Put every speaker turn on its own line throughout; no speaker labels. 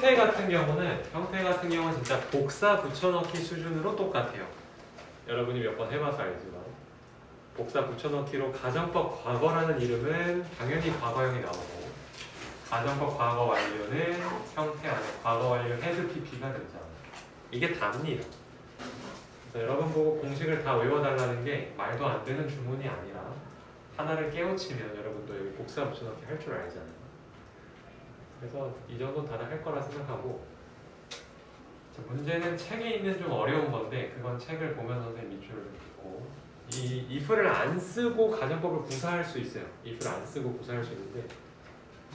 형태 같은 경우는 진짜 복사 붙여넣기 수준으로 똑같아요. 여러분이 몇 번 해봐서 알지만 복사 붙여넣기로 가정법 과거라는 이름은 당연히 과거형이 나오고 가정법 과거 완료는 형태 안에 과거 완료 헤드 PP가 등장. 이게 답니다. 여러분 보고 공식을 다 외워달라는 게 말도 안 되는 주문이 아니라 하나를 깨우치면 여러분도 여기 복사 붙여넣기 할 줄 알잖아요. 그래서 이 정도는 다들 할 거라 생각하고 자, 문제는 책에 있는 좀 어려운 건데 그건 책을 보면 선생님 밑줄을 긋고 이 if를 안 쓰고 가정법을 구사할 수 있어요. if를 안 쓰고 구사할 수 있는데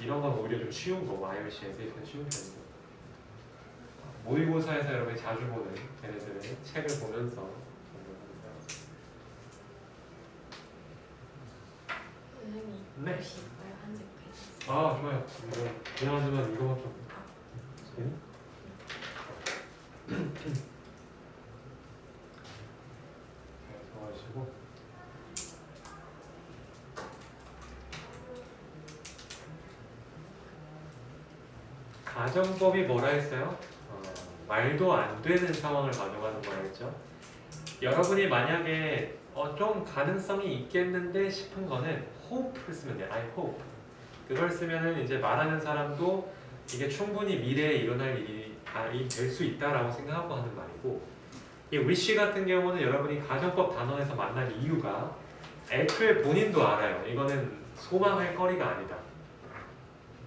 이런 건 오히려 좀 쉬운 거고 IOC에서 if는 쉬운 편이고 모의고사에서 여러분이 자주 보는 걔네들의 책을 보면서
선생님
네.
혹시 빨간색 펜?
아 좋아요. 이거 미안하지만 이거만 좀 좋아하시고 가정법이 뭐라 했어요? 말도 안 되는 상황을 가져가는 거였죠. 여러분이 만약에 좀 가능성이 있겠는데 싶은 거는 hope를 쓰면 돼요. I hope. 그걸 쓰면은 이제 말하는 사람도 이게 충분히 미래에 일어날 일이 될 수 있다라고 생각하고 하는 말이고 이 wish 같은 경우는 여러분이 가정법 단원에서 만난 이유가 애초에 본인도 알아요. 이거는 소망할 거리가 아니다.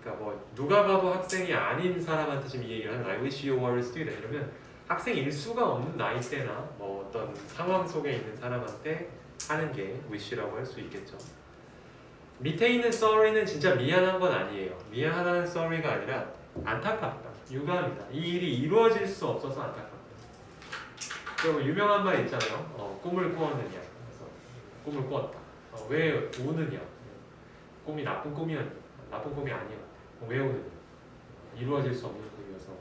그러니까 뭐 누가 봐도 학생이 아닌 사람한테 지금 이 얘기를 하는 I wish you were a student 이러면 학생일 수가 없는 나이대나 뭐 어떤 상황 속에 있는 사람한테 하는 게 wish라고 할 수 있겠죠. 밑에 있는 sorry는 진짜 미안한 건 아니에요. 미안하다는 sorry가 아니라 안타깝다, 유감이다. 이 일이 이루어질 수 없어서 안타깝다. 그리고 유명한 말 있잖아요. 꿈을 꾸었느냐. 그래서 꿈을 꾸었다. 왜 우느냐. 꿈이 나쁜 꿈이었냐. 나쁜 꿈이 아니었다. 왜 우느냐. 이루어질 수 없는 꿈이어서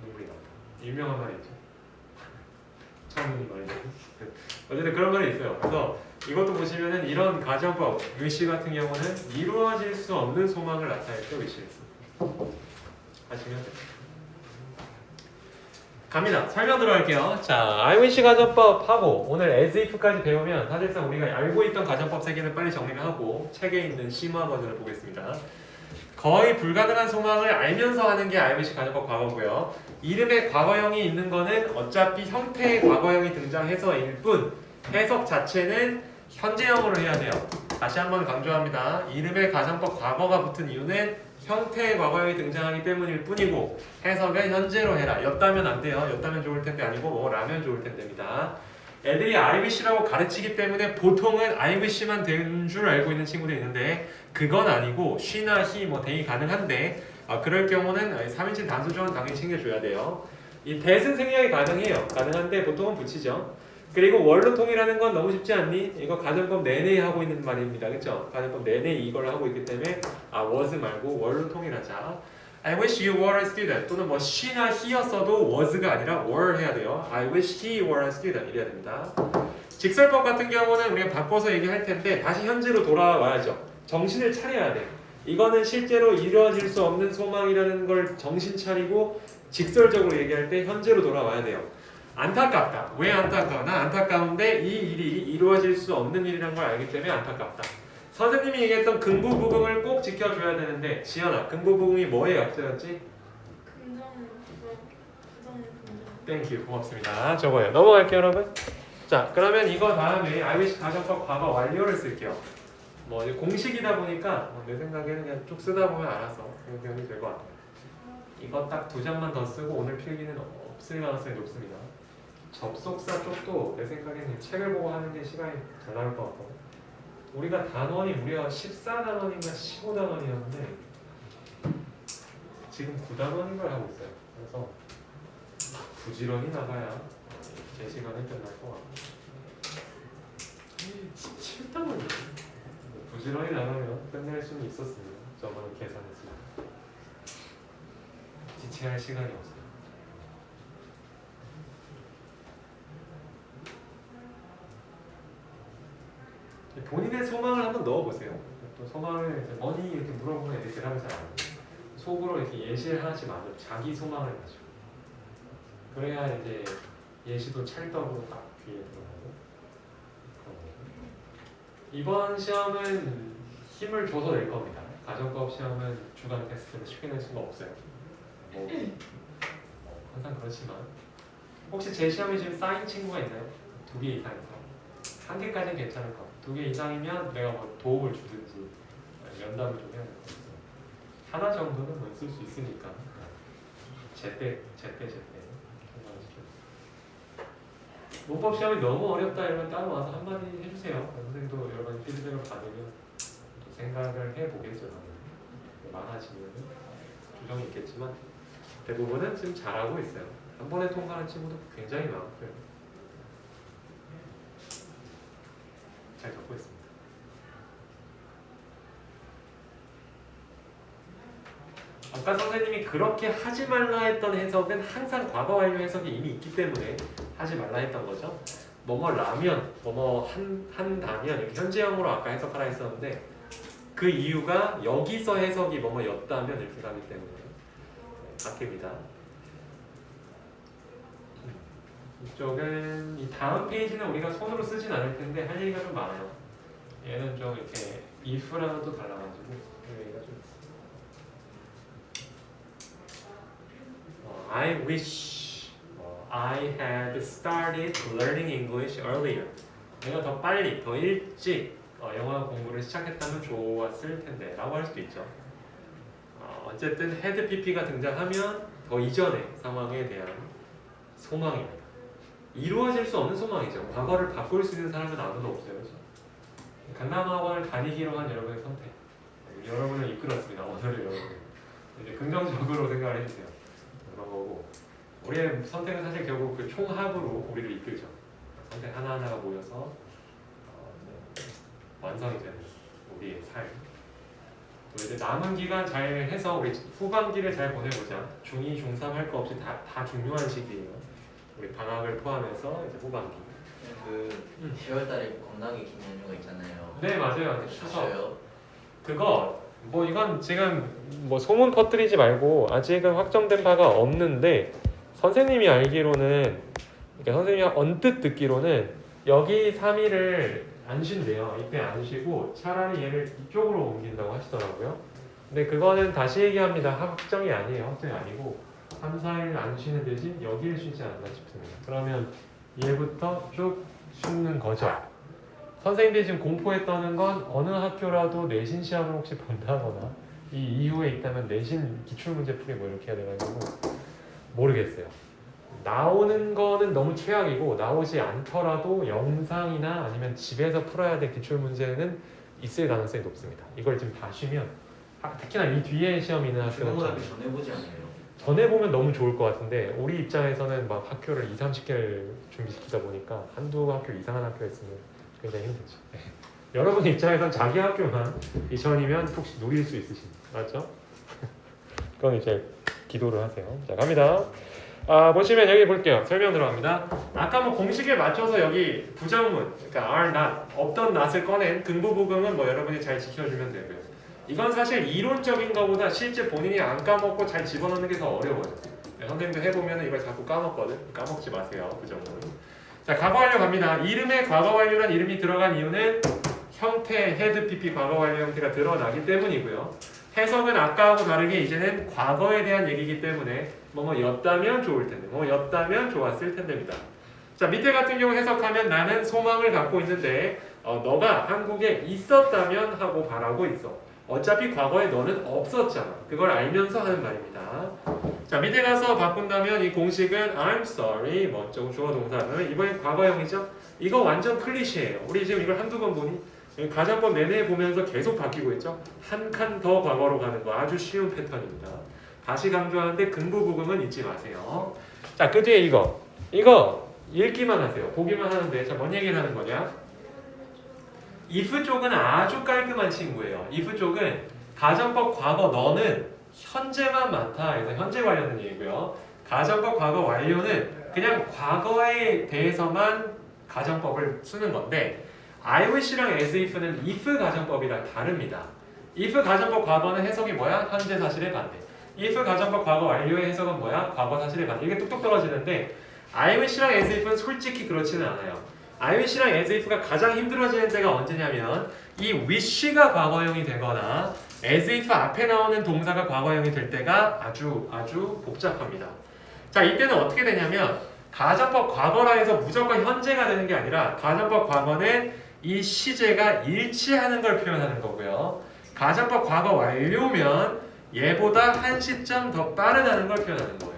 눈물이 났다. 유명한 말이 있죠. 처음 듣는 말이죠. 어쨌든 그런 말이 있어요. 그래서 이것도 보시면은 이런 가정법 wish 같은 경우는 이루어질 수 없는 소망을 나타낼 때 wish를 씁니다. 하시면 됩니다. 갑니다. 설명 들어갈게요. 자, I wish 가정법 하고 오늘 as if까지 배우면 사실상 우리가 알고 있던 가정법 세 개는 빨리 정리를 하고 책에 있는 심화 버전을 보겠습니다. 거의 불가능한 소망을 알면서 하는 게 I wish 가정법 과거고요. 이름에 과거형이 있는 거는 어차피 형태의 과거형이 등장해서일 뿐 해석 자체는 현재형으로 해야 돼요. 다시 한번 강조합니다. 이름에 가정법 과거가 붙은 이유는 형태의 과거형이 등장하기 때문일 뿐이고 해석은 현재로 해라. 였다면 안 돼요. 였다면 좋을 텐데 아니고 뭐라면 좋을 텐데입니다. 애들이 I wish라고 가르치기 때문에 보통은 I wish만 된 줄 알고 있는 친구들이 있는데 그건 아니고 she나 he, 뭐 they 가능한데 그럴 경우는 3인칭 단수조는 당연히 챙겨줘야 돼요. 이 that은 생략이 가능해요. 가능한데 보통은 붙이죠. 그리고 원로 통일하는 건 너무 쉽지 않니? 이거 가정법 내내 하고 있는 말입니다. 그쵸? 가정법 내내 이걸 하고 있기 때문에 was 말고 원로 통일하자. I wish you were a student 또는 뭐 she나 he였어도 was가 아니라 were 해야 돼요. I wish he were a student 이래야 됩니다. 직설법 같은 경우는 우리가 바꿔서 얘기할 텐데 다시 현재로 돌아와야죠. 정신을 차려야 돼. 이거는 실제로 이루어질 수 없는 소망이라는 걸 정신 차리고 직설적으로 얘기할 때 현재로 돌아와야 돼요. 안타깝다. 왜 안타까워? 난 안타까운데 이 일이 이루어질 수 없는 일이라는 걸 알기 때문에 안타깝다. 선생님이 얘기했던 근부부응을 꼭 지켜줘야 되는데 지연아, 근부부응이 뭐의 약자였지? 땡큐, 고맙습니다. 저거예요. 넘어갈게요 여러분. 자, 그러면 이거 다음에 I wish 가정법 과거 완료를 쓸게요. 뭐 공식이다 보니까 내 생각에는 그냥 쭉 쓰다 보면 알아서 배우면 될 것 같아요. 이거 딱 2장만 더 쓰고 오늘 필기는 없을 가능성이 높습니다. 접속사 쪽도 내 생각에는 책을 보고 하는 게 시간이 잘 나올 것 같고 우리가 단원이 무려 14단원인가 15단원이었는데 지금 9단원인 걸 하고 있어요. 그래서 부지런히 나가야 제 시간에 끝날 것 같고 17단원이에요. 부지런히 나가면 끝낼 수는 있었습니다. 저번에 계산했습니다. 지체할 시간이 없어요. 본인의 소망을 한번 넣어보세요. 또 소망을 머니 이렇게 물어보면 애들이 대답을 잘 안 해요. 속으로 이렇게 예시를 하나씩 만들어 자기 소망을 가지고 그래야 이제 예시도 찰떡으로 딱 귀에 들어가고 그런 거고. 이번 시험은 힘을 줘서 낼 겁니다. 가정법 시험은 주간 테스트로 쉽게 낼 수가 없어요. 뭐, 항상 그렇지만 혹시 제 시험에 지금 쌓인 친구가 있나요? 2개 이상이서 1개까지는 괜찮을 것 같아요. 2개 이상이면 내가 뭐 도움을 주든지 면담을 좀 해야 될 것 같아요. 하나 정도는 뭐 있을 수 있으니까 제때 문법 시험이 너무 어렵다 이러면 따로 와서 한마디 해주세요. 선생님도 여러 가지 피드백을 받으면 또 생각을 해보겠죠. 많아지면 조정이 있겠지만 대부분은 지금 잘하고 있어요. 한 번에 통과하는 친구도 굉장히 많고요. 잘 적고 있습니다. 아까 선생님이 그렇게 하지 말라 했던 해석은 항상 과거 완료 해석이 이미 있기 때문에 하지 말라 했던 거죠. 뭐뭐 라면, 뭐뭐 한다면 이렇게 현재형으로 아까 해석하라 했었는데 그 이유가 여기서 해석이 뭐뭐였다면 이렇게 가기 때문에 바뀝니다. 이쪽은 이 다음 페이지는 우리가 손으로 쓰진 않을 텐데 할 얘기가 좀 많아요. 얘는 좀 이렇게 if랑은 또 달라가지고 얘기가 좀 있어요. I wish I had started learning English earlier. 내가 더 빨리, 더 일찍 영어 공부를 시작했다면 좋았을 텐데 라고 할 수도 있죠. 어쨌든 had pp가 등장하면 더 이전의 상황에 대한 소망입니다. 이루어질 수 없는 소망이죠. 과거를 바꿀 수 있는 사람은 아무도 없어요. 그렇죠? 강남학원을 다니기로 한 여러분의 선택. 여러분을 이끌었습니다. 오늘의 여러분. 이제 긍정적으로 생각을 해주세요. 그런 거고 우리의 선택은 사실 결국 그 총합으로 우리를 이끌죠. 선택 하나하나가 모여서 완성이 되는 우리의 삶. 또 이제 남은 기간 잘 해서 우리 후반기를 잘 보내보자. 중2, 중3 할 거 없이 다 중요한 시기예요. 우리 방학을 포함해서 이제 후반기.
그 10월달에 겁나게 긴 연휴가 있잖아요.
네 맞아요. 추석.
추석.
그거 뭐 이건 지금 뭐 소문 퍼뜨리지 말고 아직은 확정된 바가 없는데 선생님이 알기로는 그러니까 선생님이 언뜻 듣기로는 여기 3일을 안 쉰대요. 이때 안 쉬고 차라리 얘를 이쪽으로 옮긴다고 하시더라고요. 근데 그거는 다시 얘기합니다. 확정이 아니에요. 확정이 아니고 3, 4일 안 쉬는 대신 여기를 쉬지 않나 싶습니다. 그러면 얘부터 쭉 쉬는 거죠. 선생님들이 지금 공포에 떠는 건 어느 학교라도 내신 시험을 혹시 본다거나 이 이후에 있다면 내신 기출문제 풀이 뭐 이렇게 해야 돼가지고 모르겠어요. 나오는 거는 너무 최악이고 나오지 않더라도 영상이나 아니면 집에서 풀어야 될 기출문제는 있을 가능성이 높습니다. 이걸 지금 봐주면 특히나 이 뒤에 시험 있는 학교는
중고등학교 전해보지 않아요?
전해보면 너무 좋을 것 같은데 우리 입장에서는 막 학교를 2, 30개를 준비시키다 보니까 한두 학교 이상한 학교였으면 굉장히 힘들죠. 여러분 입장에선 자기 학교만 이천이면 혹시 누릴 수 있으십니까? 맞죠? 그건 이제 기도를 하세요. 자 갑니다. 보시면 여기 볼게요. 설명 들어갑니다. 아까 뭐 공식에 맞춰서 여기 부정문, 그러니까 are not, 없던 not을 꺼낸 긍부부긍은 뭐 여러분이 잘 지켜주면 되고요. 이건 사실 이론적인 것보다 실제 본인이 안 까먹고 잘 집어넣는 게 더 어려워요. 선생님도 해보면 이걸 자꾸 까먹거든. 까먹지 마세요. 부정문. 자, 과거 완료 갑니다. 이름에 과거 완료란 이름이 들어간 이유는 형태, had pp 과거 완료 형태가 드러나기 때문이고요. 해석은 아까하고 다르게 이제는 과거에 대한 얘기이기 때문에 뭐였다면 좋을 텐데, 뭐였다면 좋았을 텐데입니다. 자, 밑에 같은 경우 해석하면 나는 소망을 갖고 있는데 너가 한국에 있었다면 하고 바라고 있어. 어차피 과거에 너는 없었잖아. 그걸 알면서 하는 말입니다. 자, 밑에 가서 바꾼다면 이 공식은 I'm sorry, 뭐죠? 주어 동사. 이번엔 과거형이죠? 이거 완전 클리셰예요. 우리 지금 이걸 한두 번 보니 가정법 내내 보면서 계속 바뀌고 있죠? 한 칸 더 과거로 가는 거 아주 쉬운 패턴입니다. 다시 강조하는데 긍부부긍은 잊지 마세요. 자, 그 뒤에 이거 읽기만 하세요. 보기만 하는데 자, 뭔 얘기를 하는 거냐? if 쪽은 아주 깔끔한 친구예요. if 쪽은 가정법 과거 너는 현재만 많다 해서 현재 관련된 얘기고요. 가정법 과거 완료는 그냥 과거에 대해서만 가정법을 쓰는 건데 I wish랑 as if는 if 가정법이랑 다릅니다. if 가정법 과거는 해석이 뭐야? 현재 사실의 반대. if 가정법 과거 완료의 해석은 뭐야? 과거 사실에 반대. 이게 뚝뚝 떨어지는데 I wish랑 as if는 솔직히 그렇지는 않아요. I wish랑 as if가 가장 힘들어지는 때가 언제냐면 이 wish가 과거형이 되거나 as if 앞에 나오는 동사가 과거형이 될 때가 아주 복잡합니다. 자, 이때는 어떻게 되냐면 가정법 과거라 해서 무조건 현재가 되는 게 아니라 가정법 과거는 이 시제가 일치하는 걸 표현하는 거고요. 가정법 과거 완료면 얘보다 한 시점 더 빠르다는 걸 표현하는 거예요.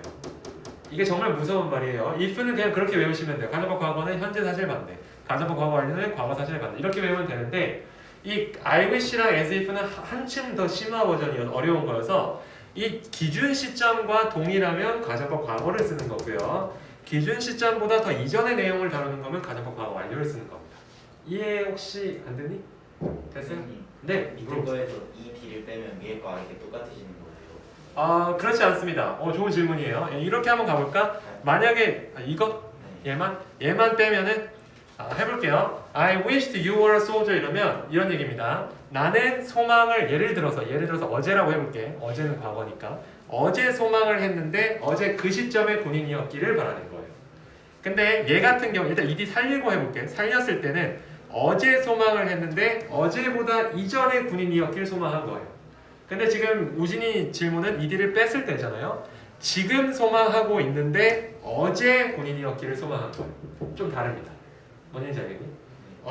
이게 정말 무서운 말이에요. if는 그냥 그렇게 외우시면 돼요. 가정법 과거는 현재 사실 반대, 가정법 과거 완료는 과거 사실 반대 이렇게 외우면 되는데 이 I wish랑 as if는 한층 더 심화 버전이 어려운 거여서 이 기준 시점과 동일하면 가정법 과거를 쓰는 거고요. 기준 시점보다 더 이전의 내용을 다루는 거면 가정법 과거 완료를 쓰는 겁니다. 이해 혹시 안 되니? 됐어요? 네.
밑에 거에서 이 D를 빼면 위에 거와 이렇게 똑같아지는 거예요.
아 그렇지 않습니다. 좋은 질문이에요. 이렇게 한번 가볼까? 만약에 이거
네.
얘만 빼면은 해볼게요. I wished you were a soldier 이러면 이런 얘기입니다. 나는 소망을 예를 들어서 어제라고 해볼게. 어제는 과거니까 어제 소망을 했는데 어제 그 시점에 군인이었기를 바라는 거예요. 근데 얘 같은 경우 일단 ed 살리고 해볼게. 살렸을 때는 어제 소망을 했는데 어제보다 이전에 군인이었길 소망한 거예요. 근데 지금 우진이 질문은 ed를 뺐을 때잖아요. 지금 소망하고 있는데 어제 군인이었기를 소망한 거예요. 좀 다릅니다. 뭔지 알겠니?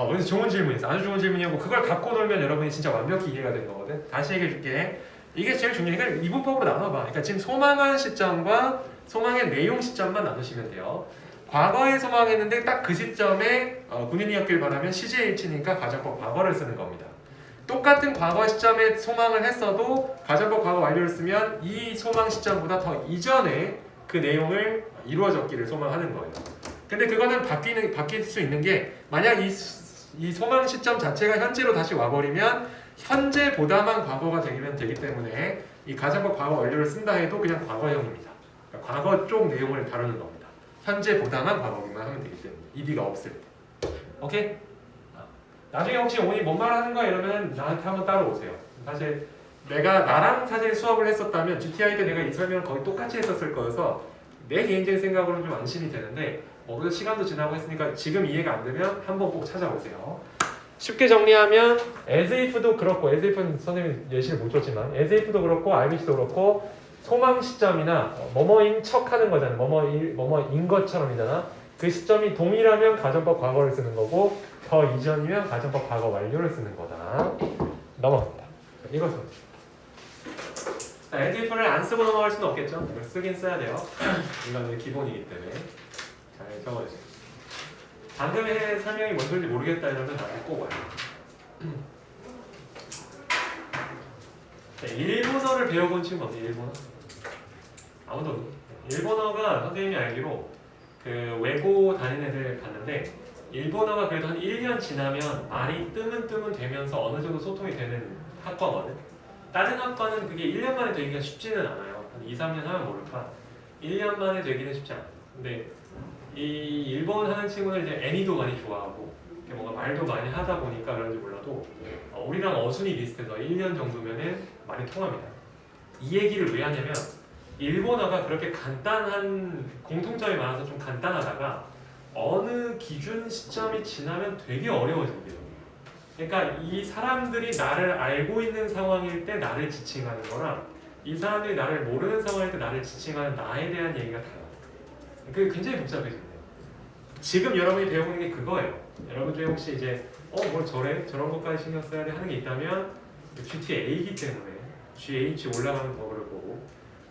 그래서 좋은 질문이었어. 아주 좋은 질문이었고 그걸 갖고 놀면 여러분이 진짜 완벽히 이해가 된 거거든. 다시 얘기해 줄게. 이게 제일 중요한 게 이분법으로 나눠봐. 그러니까 지금 소망한 시점과 소망의 내용 시점만 나누시면 돼요. 과거에 소망했는데 딱 그 시점에 군인이었길 바라면 시제일치니까 가정법 과거를 쓰는 겁니다. 똑같은 과거 시점에 소망을 했어도 가정법 과거 완료를 쓰면 이 소망 시점보다 더 이전에 그 내용을 이루어졌기를 소망하는 거예요. 근데 그거는 바뀔 수 있는 게 만약 이 소망 시점 자체가 현재로 다시 와버리면 현재보다만 과거가 되면 되기 때문에 이 가정법 과거 완료를 쓴다 해도 그냥 과거형입니다. 그러니까 과거 쪽 내용을 다루는 겁니다. 현재보다만 과거기만 하면 되기 때문에 ed가 없을 때. 오케이? 나중에 혹시 오니 뭔 말 하는 거야 이러면 나한테 한번 따라오세요. 사실 나랑 사실 수업을 했었다면 GTI 때 내가 이 설명을 거의 똑같이 했었을 거여서 내 개인적인 생각으로는 좀 안심이 되는데 그래도 시간도 지나고 했으니까 지금 이해가 안 되면 한번 꼭 찾아오세요. 쉽게 정리하면 as if도 그렇고 as if는 선생님이 예시를 못 줬지만 as if도 그렇고 I wish도 그렇고 소망 시점이나 뭐뭐인 척 하는 거잖아. 뭐뭐인 것처럼이잖아. 그 시점이 동일하면 가정법 과거를 쓰는 거고 더 이전이면 가정법 과거 완료를 쓰는 거다. 넘어갑니다. 이것은 as if를 안 쓰고 넘어갈 수는 없겠죠. 이걸 쓰긴 써야 돼요. 이건 기본이기 때문에 잘 적어주세요. 방금의 설명이 뭔 소리인지 모르겠다 이러면 나중에 꼭 와요. 일본어를 배워본 친구 어때요? 일본어? 아무도 없니? 일본어가 선생님이 알기로 그 외고 다니는 애들 봤는데 일본어가 그래도 한 1년 지나면 말이 뜨문뜨문 되면서 어느 정도 소통이 되는 학과거든. 다른 학과는 그게 1년 만에 되기가 쉽지는 않아요. 한 2, 3년 하면 모를까 1년 만에 되기는 쉽지 않아요. 근데 이 일본 하는 친구는 이제 애니도 많이 좋아하고 뭔가 말도 많이 하다 보니까 그런지 몰라도 우리랑 어순이 비슷해서 1년 정도면은 말이 통합니다. 이 얘기를 왜 하냐면 일본어가 그렇게 간단한 공통점이 많아서 좀 간단하다가 어느 기준 시점이 지나면 되게 어려워진대요. 그러니까 이 사람들이 나를 알고 있는 상황일 때 나를 지칭하는 거랑 이 사람들이 나를 모르는 상황일 때 나를 지칭하는 나에 대한 얘기가 달라요. 그게 굉장히 복잡해진대요. 지금 여러분이 배우는 게 그거예요. 여러분 중에 혹시 이제 뭘 저래? 저런 것까지 신경 써야 돼? 하는 게 있다면 GTA이기 때문에 GH 올라가는 법을 보고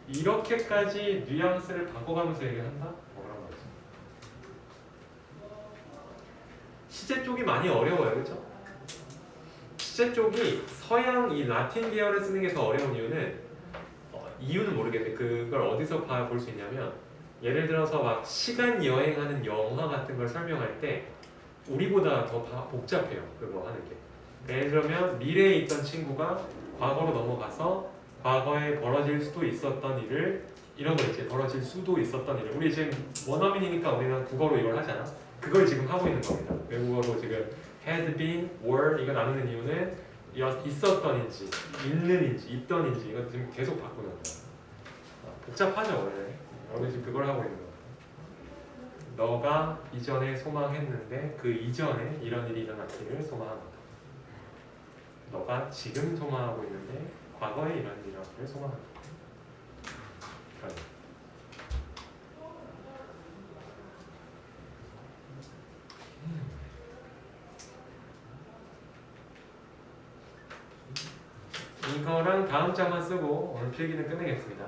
이렇게까지 뉘앙스를 바꿔가면서 얘기한다? 뭐라는 거죠. 시제 쪽이 많이 어려워요. 그렇죠? 시제 쪽이 서양 이 라틴 계열을 쓰는 게 더 어려운 이유는 모르겠는데 그걸 어디서 볼 수 있냐면 예를 들어서 막 시간 여행하는 영화 같은 걸 설명할 때 우리보다 더 복잡해요. 그거 하는 게. 예를 들면 미래에 있던 친구가 과거로 넘어가서 과거에 벌어질 수도 있었던 일을 이런 거 있지. 벌어질 수도 있었던 일을 우리 지금 원어민이니까 우리는 국어로 이걸 하잖아. 그걸 지금 하고 있는 겁니다. 외국어로 지금 had been, were 이거 나누는 이유는 있었던인지 있는인지 있던인지 이거 지금 계속 바꾸는 거야. 복잡하죠 원래. 여기 지금 그걸 하고 있는 거야. 너가 이전에 소망했는데 그 이전에 이런 일이 일어났기를 소망한다. 너가 지금 소망하고 있는데 과거에 이런 일이 일어났기를 소망한다. 그러니까 이거랑 다음 장만 쓰고 오늘 필기는 끝내겠습니다.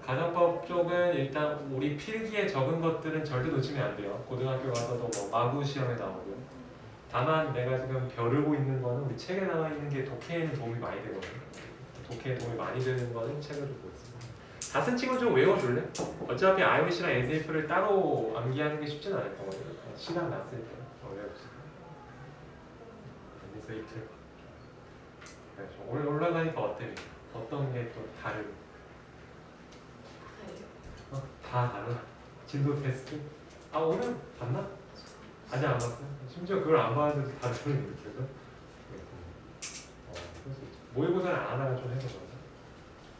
가정법 쪽은 일단 우리 필기에 적은 것들은 절대 놓치면 안 돼요. 고등학교 가서도 뭐 마구 시험에 나오고요. 다만 내가 지금 벼르고 있는 거는 우리 책에 나와 있는 게 독해에는 도움이 많이 되거든요. 독해에 도움이 많이 되는 거는 책을 보고 있습니다. 다 쓴 친구 좀 외워줄래? 어차피 IOC랑 SF를 따로 암기하는 게 쉽진 않을 거거든요. 시간 났을 때 외워주세요. 그래서 이틀. 오늘 올라가니까 어때? 어떤 게 또 다르고? 다 달라. 진도 테스트? 아 오늘 봤나? 아직 안 봤어. 심지어 그걸 안 봤는데도 다른 이렇게 해서. 그럴 수 있죠. 모의고사를 안 하다가 좀 해서 그런가?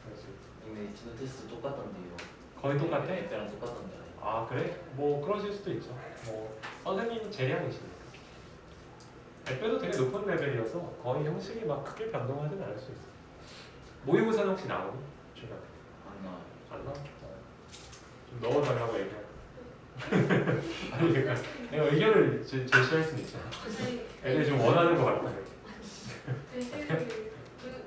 그럴 수 있죠.
근데 진도 테스트 똑같던데요.
거의 똑같아?
때랑 똑같던데.
아 그래? 뭐 그러실 수도 있죠. 뭐 선생님이 재량이시니까. 발표도 되게 높은 레벨이어서 거의 형식이 막 크게 변동하지는 않을 수 있어요. 모의고사는 혹시 나오니? 중간에?
안 나와요.
안 나와? 좀 넣어달라고 얘기해. 아니 그러니까 내가 의견을 제시할 수는 있잖아. 애들이 좀 원하는 거 같다.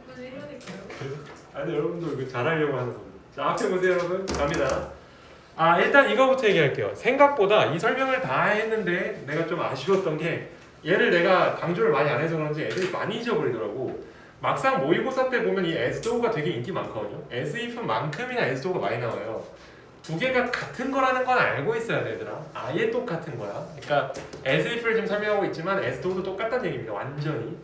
굳이 해야 될까요?
아니 여러분도 이거 잘하려고 하는 겁니다. 자 앞에 보세요 여러분. 갑니다. 아 일단 이거부터 얘기할게요. 생각보다 이 설명을 다 했는데 내가 좀 아쉬웠던 게 얘를 내가 강조를 많이 안 해서 그런지 애들이 많이 잊어버리더라고. 막상 모의고사 때 보면 이 as-thought가 되게 인기 많거든요. as-if만큼이나 as-thought가 많이 나와요. 두 개가 같은 거라는 건 알고 있어야 돼 얘들아. 아예 똑같은 거야. 그러니까 as-if를 지금 설명하고 있지만 as-thought도 똑같다는 얘기입니다. 완전히.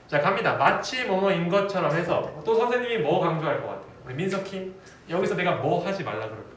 자 갑니다. 마치 뭐뭐인 것처럼 해서 또 선생님이 뭐 강조할 것 같아요? 우리 민석킴 여기서 내가 뭐 하지 말라 그럴 거야.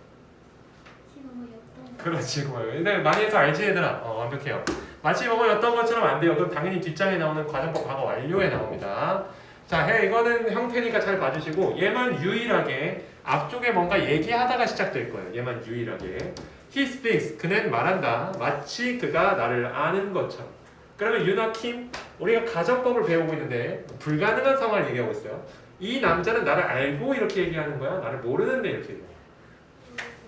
그렇지 고마워요. 근데 많이 해서 알지 얘들아. 완벽해요. 마치 뭐뭐였던 것처럼 안 돼요. 그럼 당연히 뒷장에 나오는 과정법 과거 완료에 나옵니다. 자, 이거는 형태니까 잘 봐주시고 얘만 유일하게 앞쪽에 뭔가 얘기하다가 시작될 거예요. 얘만 유일하게. He speaks. 그는 말한다. 마치 그가 나를 아는 것처럼. 그러면 유나 킴 우리가 가정법을 배우고 있는데 불가능한 상황을 얘기하고 있어요. 이 남자는 나를 알고 이렇게 얘기하는 거야? 나를 모르는데 이렇게 얘기해요.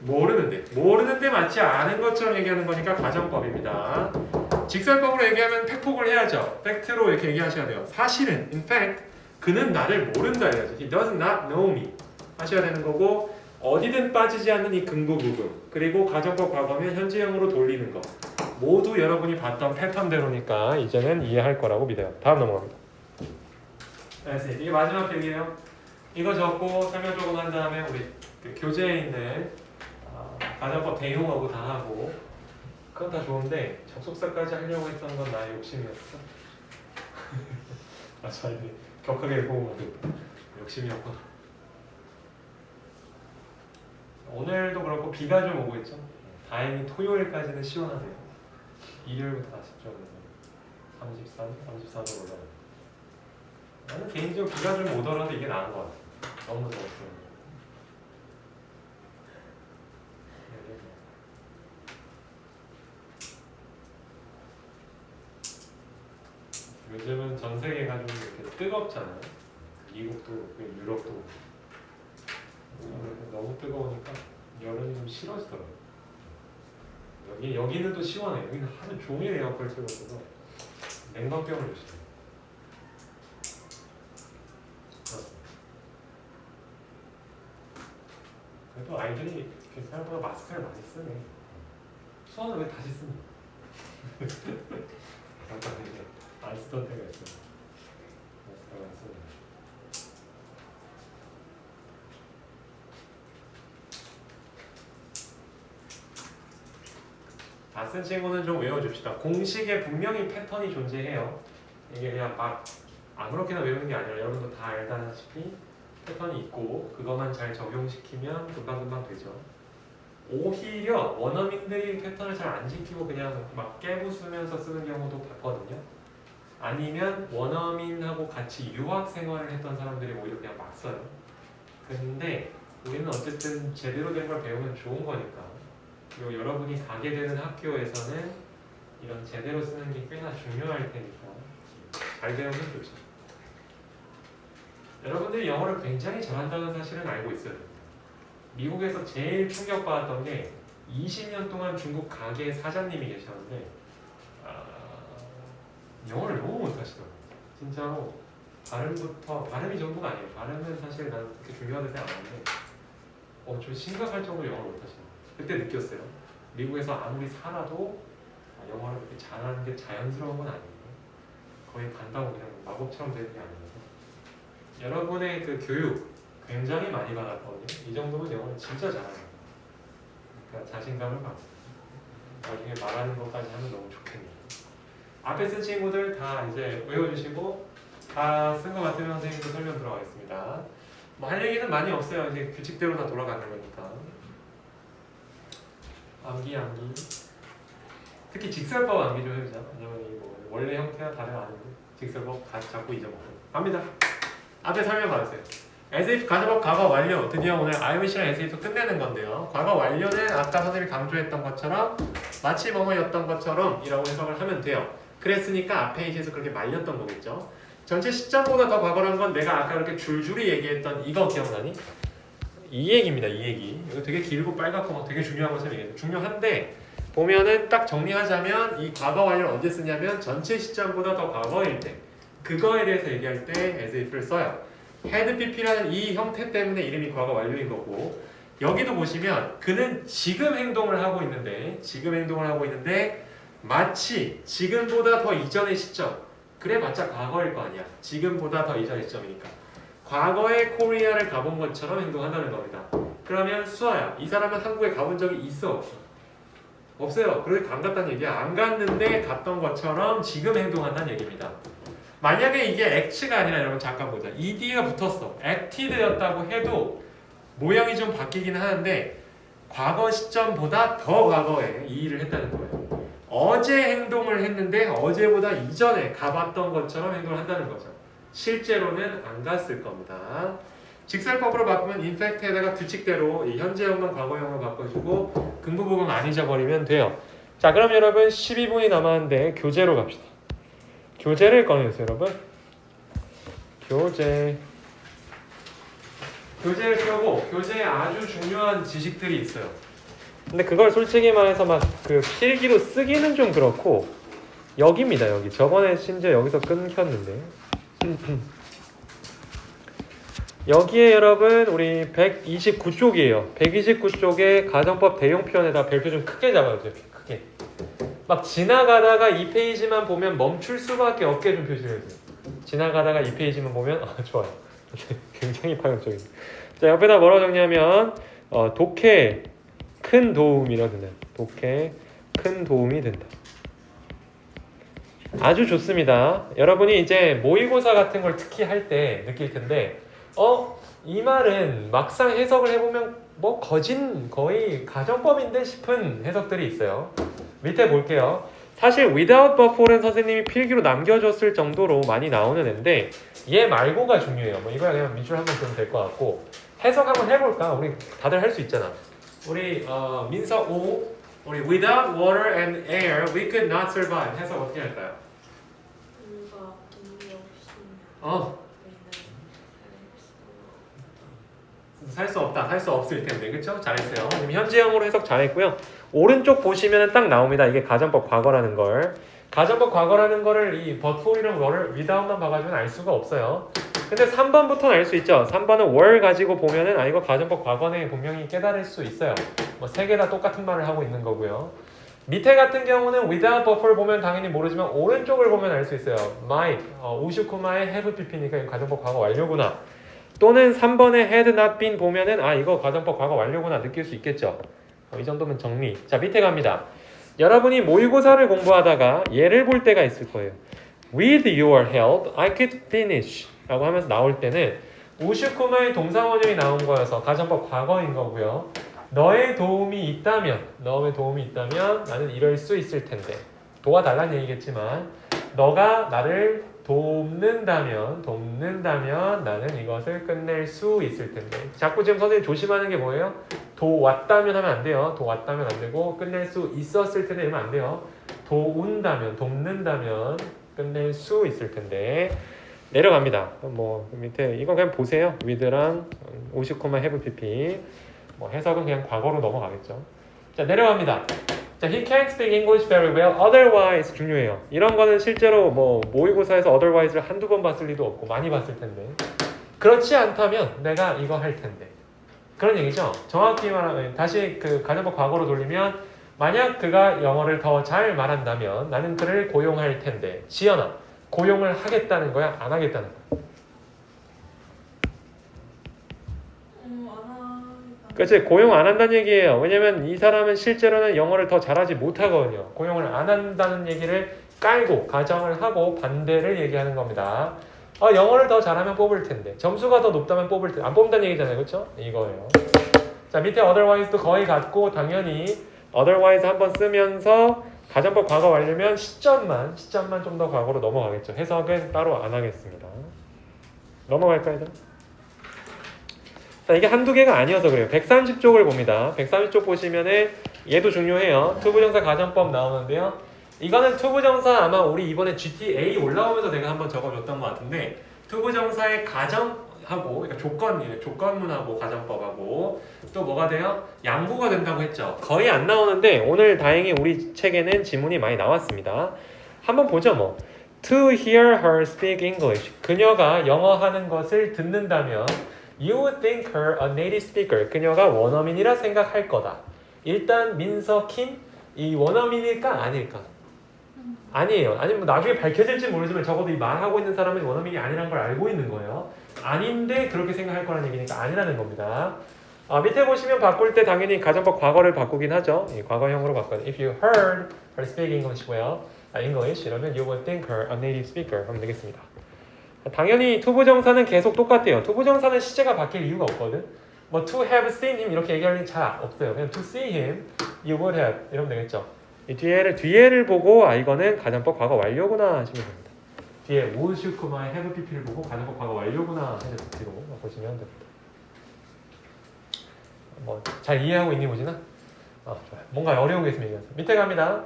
모르는데 마치 아는 것처럼 얘기하는 거니까 가정법입니다. 직설법으로 얘기하면 팩폭을 해야죠. 팩트로 이렇게 얘기하셔야 돼요. 사실은 in fact 그는 나를 모른다 해야죠. He does not know me 하셔야 되는 거고 어디든 빠지지 않는 이 근구부분 그리고 가정법 과거면 현재형으로 돌리는 거 모두 여러분이 봤던 패턴대로니까 이제는 이해할 거라고 믿어요. 다음 넘어갑니다. 네, 이게 마지막 필기예요. 이거 적고 설명 조금 한 다음에 우리 그 교재에 있는 가정법 대용하고 다 하고 그건 다 좋은데 접속사까지 하려고 했던 건 나의 욕심이었어. 맞아, 격하게 보고 욕심이었구나. 오늘도 그렇고 비가 좀 오고 있죠. 다행히 토요일까지는 시원하네요. 일요일부터 다시 좀 33도 올라가요. 나는 개인적으로 비가 좀 오더라도 이게 나은 것 같아. 너무 더웠어요. 요즘은 전 세계가 좀 이렇게 뜨겁잖아요. 미국도 유럽도 너무 뜨거우니까 여름이 좀 싫어지더라고요. 여기는 또 시원해. 여기는 하루 종일 에어컨을 틀어서 냉방병을 조심해요. 그래도 아이들이 생각보다 마스크를 많이 쓰네. 수원을 왜 다시 쓰니? 잠깐 이제 안 쓰던 때가 있어요. 마스크를 안 쓰는. 다 쓴 친구는 좀 외워줍시다. 공식에 분명히 패턴이 존재해요. 이게 그냥 막 아무렇게나 외우는 게 아니라 여러분도 다 알다시피 패턴이 있고 그것만 잘 적용시키면 금방금방 되죠. 오히려 원어민들이 패턴을 잘 안 지키고 그냥 막 깨부수면서 쓰는 경우도 봤거든요. 아니면 원어민하고 같이 유학 생활을 했던 사람들이 오히려 그냥 막 써요. 근데 우리는 어쨌든 제대로 된 걸 배우면 좋은 거니까. 그리고 여러분이 가게 되는 학교에서는 이런 제대로 쓰는 게 꽤나 중요할 테니까 잘 배우면 좋죠. 여러분들이 영어를 굉장히 잘한다는 사실은 알고 있어요. 미국에서 제일 충격받았던 게 20년 동안 중국 가게 사장님이 계셨는데 영어를 너무 못하시더라고요. 진짜로 발음이 전부가 아니에요. 발음은 사실 난 그렇게 중요하다고 생각 안 하는데 좀 심각할 정도로 영어를 못하시더라고요. 그때 느꼈어요. 미국에서 아무리 살아도 영어를 그렇게 잘하는 게 자연스러운 건 아니에요. 거의 간다고 그냥 마법처럼 되는 게 아니라서 여러분의 그 교육 굉장히 많이 받았거든요. 이 정도면 영어는 진짜 잘하는 그러니까 자신감을 갖고 나중에 말하는 것까지 하면 너무 좋겠네요. 앞에 쓴 친구들 다 이제 외워주시고 다 쓴 것 같으면 선생님도 설명 들어가겠습니다. 뭐 할 얘기는 많이 없어요. 이제 규칙대로 다 돌아가는 거니까. 암기 특히 직설법 암기 좀 해보자. 왜냐면 이거 원래 형태가 다른 아는데 직설법 자꾸 잊어먹고 갑니다. 앞에 설명 받으세요. as if 가정법 과거 완료. 드디어 오늘 IOC랑 as if 끝내는 건데요. 과거 완료는 아까 선생님이 강조했던 것처럼 마치 뭐뭐였던 것처럼 이라고 해석을 하면 돼요. 그랬으니까 앞 페이지에서 그렇게 말렸던 거겠죠. 전체 시점보다 더 과거란 건 내가 아까 그렇게 줄줄이 얘기했던 이거 기억나니? 이 얘기입니다. 이 얘기. 이거 되게 길고 빨갛고 막 되게 중요한 것을 얘기해요. 중요한데 보면은 딱 정리하자면 이 과거 완료를 언제 쓰냐면 전체 시점보다 더 과거일 때 그거에 대해서 얘기할 때 as if를 써요. had pp라는 이 형태 때문에 이름이 과거 완료인 거고 여기도 보시면 그는 지금 행동을 하고 있는데 마치 지금보다 더 이전의 시점 그래봤자 과거일 거 아니야. 지금보다 더 이전의 시점이니까 과거에 코리아를 가본 것처럼 행동한다는 겁니다. 그러면 수아야 이 사람은 한국에 가본 적이 있어 없어? 없어요. 그래서 안 갔다는 얘기야. 안 갔는데 갔던 것처럼 지금 행동한다는 얘기입니다. 만약에 이게 act가 아니라 여러분 잠깐 보자. ed가 붙었어. acted였다고 해도 모양이 좀 바뀌긴 하는데 과거 시점보다 더 과거에 이 일을 했다는 거예요. 어제 행동을 했는데 어제보다 이전에 가봤던 것처럼 행동을 한다는 거죠. 실제로는 안 갔을 겁니다. 직설법으로 바꾸면 infact에다가 규칙대로 이 현재형만 과거형으로 바꿔주고 긍부부분 안 잊어버리면 돼요. 자 그럼 여러분 12분이 남았는데 교재로 갑시다. 교재를 꺼내주세요 여러분. 교재를 펴고 교재에 아주 중요한 지식들이 있어요. 근데 그걸 솔직히 말해서 막 그 필기로 쓰기는 좀 그렇고 여기입니다. 여기 저번에 심지어 여기서 끊겼는데 여기에 여러분 우리 129쪽이에요. 129쪽에 가정법 대용편에다 별표 좀 크게 잡아주세요. 크게 막 지나가다가 이 페이지만 보면 멈출 수밖에 없게 좀 표시해주세요. 지나가다가 이 페이지만 보면 좋아요. 굉장히 파격적입니다. 자 옆에다 뭐라고 정리하면 독해 큰 도움이라 된다. 독해 큰 도움이 된다. 아주 좋습니다. 여러분이 이제 모의고사 같은 걸 특히 할 때 느낄 텐데 이 말은 막상 해석을 해보면 뭐 거의 가정법인데 싶은 해석들이 있어요. 밑에 볼게요. 사실 without but for은 선생님이 필기로 남겨줬을 정도로 많이 나오는 애인데 얘 말고가 중요해요. 뭐 이거야 그냥 밑줄 한번 그으면 될 것 같고 해석 한번 해볼까? 우리 다들 할 수 있잖아. 우리 민서 5 우리 without water and air we could not survive 해석 어떻게 할까요?
물과 공기 없이는
살 수 없다. 살 수 없을 텐데. 그쵸? 잘했어요. 지금 현재형으로 해석 잘했고요. 오른쪽 보시면 딱 나옵니다. 이게 가정법 과거라는 걸. 가정법 과거라는 거를 이 but for이랑 were를 without만 봐가지고는 알 수가 없어요. 근데 3번부터는 알 수 있죠. 3번은 were 가지고 보면은 이거 가정법 과거네 분명히 깨달을 수 있어요. 뭐 세 개 다 똑같은 말을 하고 있는 거고요. 밑에 같은 경우는 without but for 보면 당연히 모르지만 오른쪽을 보면 알 수 있어요. might, 우슈쿠마의 have pp니까 이거 가정법 과거 완료구나. 또는 3번에 had not been 보면은 이거 가정법 과거 완료구나 느낄 수 있겠죠. 이 정도면 정리. 자 밑에 갑니다. 여러분이 모의고사를 공부하다가 얘를 볼 때가 있을 거예요. With your help, I could finish 라고 하면서 나올 때는 우슈쿠마의 동사원형이 나온 거여서 가정법 과거인 거고요. 너의 도움이 있다면 나는 이럴 수 있을 텐데 도와달라는 얘기겠지만 너가 나를 돕는다면 나는 이것을 끝낼 수 있을 텐데. 자꾸 지금 선생님 조심하는 게 뭐예요? 도왔다면 하면 안 돼요. 도왔다면 안 되고 끝낼 수 있었을 텐데 이러면 안 돼요. 돕는다면 끝낼 수 있을 텐데. 내려갑니다. 뭐 밑에 이건 그냥 보세요. with랑 50, have pp. 뭐 해석은 그냥 과거로 넘어가겠죠. 자, 내려갑니다. 자, he can't speak English very well. Otherwise 중요해요. 이런 거는 실제로 뭐 모의고사에서 otherwise를 한두 번 봤을 리도 없고 많이 봤을 텐데. 그렇지 않다면 내가 이거 할 텐데. 그런 얘기죠. 정확히 말하면 다시 그 가정법 과거로 돌리면 만약 그가 영어를 더 잘 말한다면 나는 그를 고용할 텐데. 지연아, 고용을 하겠다는 거야? 안 하겠다는 거야?
안 하겠다.
그치, 고용 안 한다는 얘기예요. 왜냐면 이 사람은 실제로는 영어를 더 잘하지 못하거든요. 고용을 안 한다는 얘기를 깔고 가정을 하고 반대를 얘기하는 겁니다. 영어를 더 잘하면 뽑을 텐데 점수가 더 높다면 뽑을 텐데 안 뽑는다는 얘기잖아요. 그렇죠? 이거예요. 자, 밑에 otherwise도 거의 같고 당연히 otherwise 한번 쓰면서 가정법 과거 완료면 시점만 좀 더 과거로 넘어가겠죠. 해석은 따로 안 하겠습니다. 넘어갈까요? 자, 이게 한두 개가 아니어서 그래요. 130쪽을 봅니다. 130쪽 보시면은 얘도 중요해요. 투부정사 가정법 나오는데요. 이거는 투부정사 아마 우리 이번에 GTA 올라오면서 내가 한번 적어줬던 것 같은데 투부정사의 가정하고 그러니까 조건문하고 가정법하고 또 뭐가 돼요? 양보가 된다고 했죠. 거의 안 나오는데 오늘 다행히 우리 책에는 지문이 많이 나왔습니다. 한번 보죠 뭐. To hear her speak English. 그녀가 영어 하는 것을 듣는다면 You would think her a native speaker. 그녀가 원어민이라 생각할 거다. 일단 민석킴 이 원어민일까 아닐까? 아니에요. 아니면 뭐 나중에 밝혀질지 모르지만 적어도 이 말하고 있는 사람은 원어민이 아니라는 걸 알고 있는 거예요. 아닌데 그렇게 생각할 거라는 얘기니까 아니라는 겁니다. 밑에 보시면 바꿀 때 당연히 가정법 과거를 바꾸긴 하죠. 과거형으로 바꿔요. If you heard her speak English well, English 이러면 you would think her a native speaker 하면 되겠습니다. 당연히 투부정사는 계속 똑같아요. 투부정사는 시제가 바뀔 이유가 없거든. 뭐 to have seen him 이렇게 얘기할 일은 잘 없어요. 그냥 to see him, you would have 이러면 되겠죠. 이 뒤에를 보고 이거는 가정법 과거 완료구나 하시면 됩니다. 뒤에 would, should, have, pp를 보고 가정법 과거 완료구나 해서 뒤로 보시면 됩니다. 뭐 잘 이해하고 있니 보시나? 좋아요. 뭔가 어려운 게 있으면 얘기하세요. 밑에 갑니다.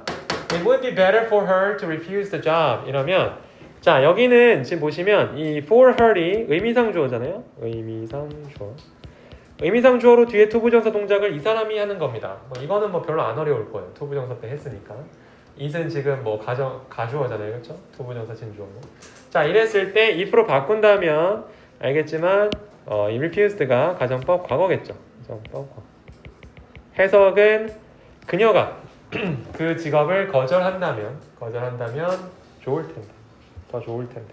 It would be better for her to refuse the job 이러면 자, 여기는 지금 보시면 이 for her이 의미상 주어잖아요. 의미상 주어로 뒤에 투부정사 동작을 이 사람이 하는 겁니다. 이거는 뭐 별로 안 어려울 거예요. 투부정사 때 했으니까. it은 지금 뭐 가주어잖아요. 그렇죠? 투부정사 진주어. 자, 이랬을 때 if로 바꾼다면 알겠지만 이 refused가 가정법 과거겠죠. 가정법 과거. 해석은 그녀가 그 직업을 거절한다면 좋을 텐데. 더 좋을 텐데.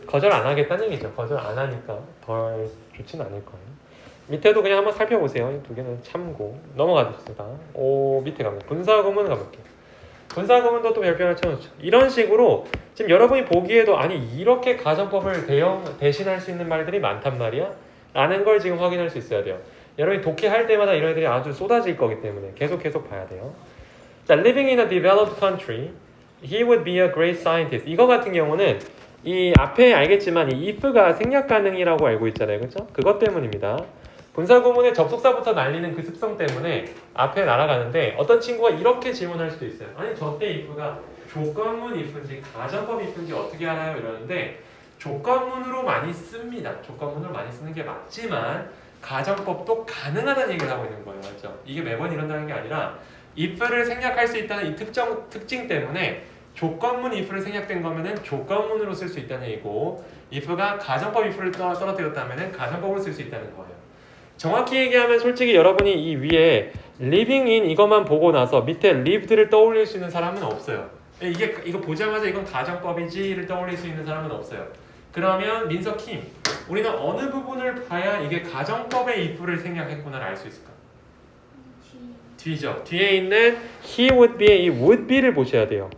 거절 안 하겠다는 얘기죠. 거절 안 하니까 덜 좋진 않을 거예요. 밑에도 그냥 한번 살펴보세요. 이 두 개는 참고 넘어가겠습니다. 밑에 가면 분사구문 가볼게요. 분사구문도 또 별표를 쳐놓죠. 이런 식으로 지금 여러분이 보기에도 아니 이렇게 가정법을 대신할 수 있는 말들이 많단 말이야? 라는 걸 지금 확인할 수 있어야 돼요. 여러분이 독해할 때마다 이런 애들이 아주 쏟아질 거기 때문에 계속 봐야 돼요. 자, living in a developed country, he would be a great scientist. 이거 같은 경우는 이 앞에 알겠지만 이 if가 생략 가능이라고 알고 있잖아요. 그렇죠? 그것 때문입니다. 분사구문의 접속사부터 날리는 그 습성 때문에 앞에 날아가는데 어떤 친구가 이렇게 질문할 수도 있어요. 아니 저때 if가 조건문 if인지 가정법 if인지 어떻게 알아요? 이러는데 조건문으로 많이 씁니다. 조건문으로 많이 쓰는 게 맞지만 가정법도 가능하다는 얘기를 하고 있는 거예요. 맞죠? 이게 매번 이런다는 게 아니라 if를 생략할 수 있다는 이 특징 때문에 조건문 if를 생략된 거면은 조건문으로 쓸 수 있다는 얘기고 if가 가정법 if를 떨어뜨렸다면은 가정법으로 쓸 수 있다는 거예요. 정확히 얘기하면 솔직히 여러분이 이 위에 living in 이것만 보고 나서 밑에 lived를 떠올릴 수 있는 사람은 없어요. 이거 보자마자 이건 가정법이지를 떠올릴 수 있는 사람은 없어요. 그러면 민석킴 우리는 어느 부분을 봐야 이게 가정법의 if를 생략했구나를 알 수 있을까? 뒤죠. 뒤에 있는 he would be 이 would be를 보셔야 돼요.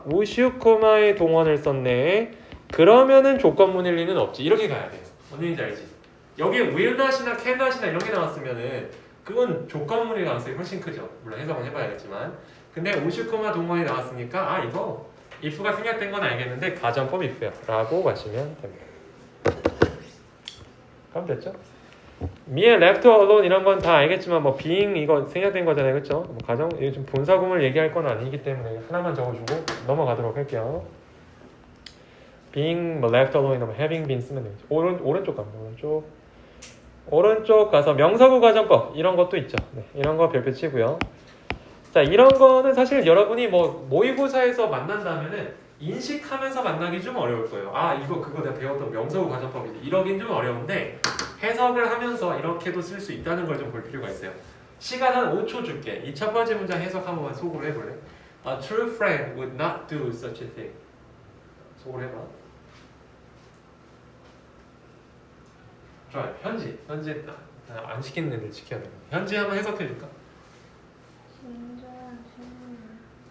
would you, 의 동원을 썼네. 그러면은 조건문일 리는 없지. 이렇게 가야 돼요. 뭔 얘기인지 알지? 여기에 will not이나 can not이나 이런 게 나왔으면은 그건 조건문일 가능성이 훨씬 크죠. 물론 해석은 해봐야겠지만. 근데 would you, 동원이 나왔으니까 이거 if가 생략된 건 알겠는데 가정법 if야 라고 마시면 됩니다. 그럼 됐죠? me의 left alone 이런 건 다 알겠지만 뭐 being 이거 생략된 거잖아요, 그렇죠? 뭐 가정 요즘 본사구문을 얘기할 건 아니기 때문에 하나만 적어주고 넘어가도록 할게요. being 뭐 left alone 뭐 having been 쓰면 되겠죠. 오른쪽 갑니다. 오른쪽 가서 명사구 가정법 이런 것도 있죠. 네, 이런 거 별표 치고요. 자, 이런 거는 사실 여러분이 뭐 모의고사에서 만난다면은 인식하면서 만나기 좀 어려울 거예요. 아, 이거 그거 내가 배웠던 명사구 가정법인데 이러긴 좀 어려운데 해석을 하면서 이렇게도 쓸 수 있다는 걸 좀 볼 필요가 있어요. 시간 한 5초 줄게. 이 첫 번째 문장 해석 한 번만 속으로 해볼래? A true friend would not do such a thing. 속으로 해봐. 좋아요. 현지 안 시키는 애들 지켜야 돼. 현지 한번 해석해 줄까?
진정한 친구는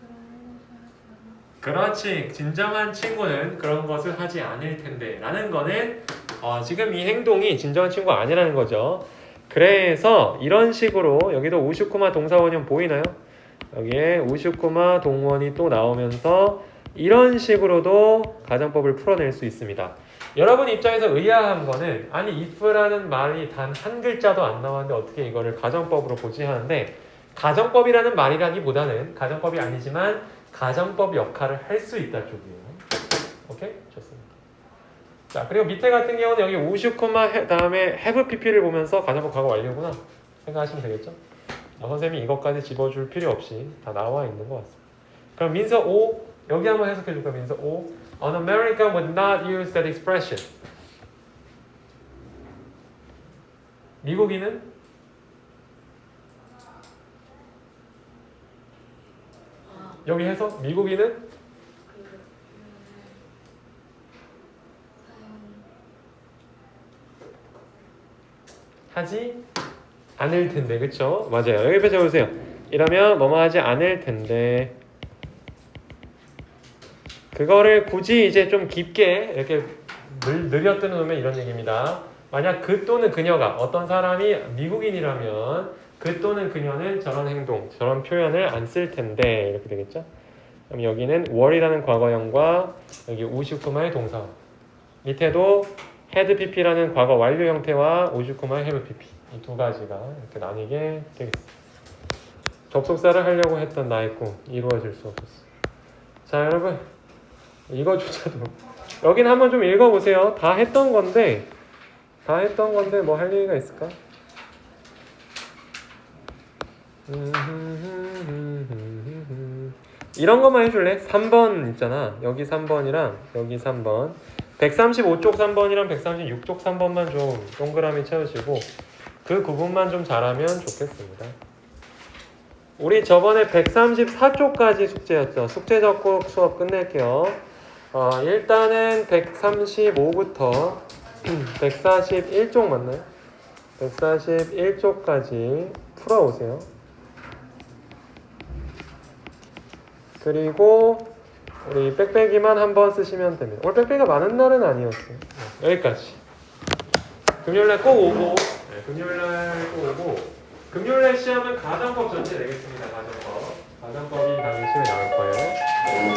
그런 것을 하지 않아.
그렇지. 진정한 친구는 그런 것을 하지 않을 텐데 라는 거는 지금 이 행동이 진정한 친구가 아니라는 거죠. 그래서 이런 식으로 여기도 우슈쿠마 동사원형 보이나요? 여기에 우슈쿠마 동원이 또 나오면서 이런 식으로도 가정법을 풀어낼 수 있습니다. 여러분 입장에서 의아한 거는 아니 if라는 말이 단 한 글자도 안 나왔는데 어떻게 이거를 가정법으로 보지 하는데 가정법이라는 말이라기보다는 가정법이 아니지만 가정법 역할을 할 수 있다 쪽이에요. 오케이? 좋습니다. 자, 그리고 밑에 같은 경우는 여기 우슈코마 다음에 have pp를 보면서 가정법 과거 완료구나 생각하시면 되겠죠? 선생님이 이것까지 집어줄 필요 없이 다 나와 있는 것 같습니다. 그럼 민서 O 여기 한번 해석해 줄까요? 민서 O An American would not use that expression. 미국인은 여기 해서 미국인은 하지 않을 텐데, 그쵸? 맞아요. 여기 펼쳐보세요. 이러면 뭐뭐 하지 않을 텐데 그거를 굳이 이제 좀 깊게 이렇게 느려뜨려 놓으면 이런 얘기입니다. 만약 그 또는 그녀가 어떤 사람이 미국인이라면 그 또는 그녀는 저런 행동, 저런 표현을 안 쓸 텐데 이렇게 되겠죠? 그럼 여기는 were이라는 과거형과 여기 우슈쿠마의 동사 밑에도 had pp라는 과거 완료 형태와 우슈쿠마의 have pp 이 두 가지가 이렇게 나뉘게 되겠습니다. 접속사를 하려고 했던 나의 꿈 이루어질 수 없었어. 자, 여러분 이거조차도 여긴 한번 좀 읽어보세요. 다 했던 건데 뭐 할 얘기가 있을까? 이런 것만 해줄래? 3번 있잖아. 여기 3번이랑 여기 3번 135쪽 3번이랑 136쪽 3번만 좀 동그라미 채우시고 그 구분만 좀 잘하면 좋겠습니다. 우리 저번에 134쪽까지 숙제였죠. 숙제 적고 수업 끝낼게요. 일단은 135부터 141쪽 맞나요? 141쪽까지 풀어오세요. 그리고 우리 빽빽이만 한번 쓰시면 됩니다. 오늘 빽빽이가 많은 날은 아니었어요. 여기까지. 금요일날 꼭 오고 금요일날 시험은 가정법 전체 내겠습니다. 가정법이 당일 시험에 나올 거예요.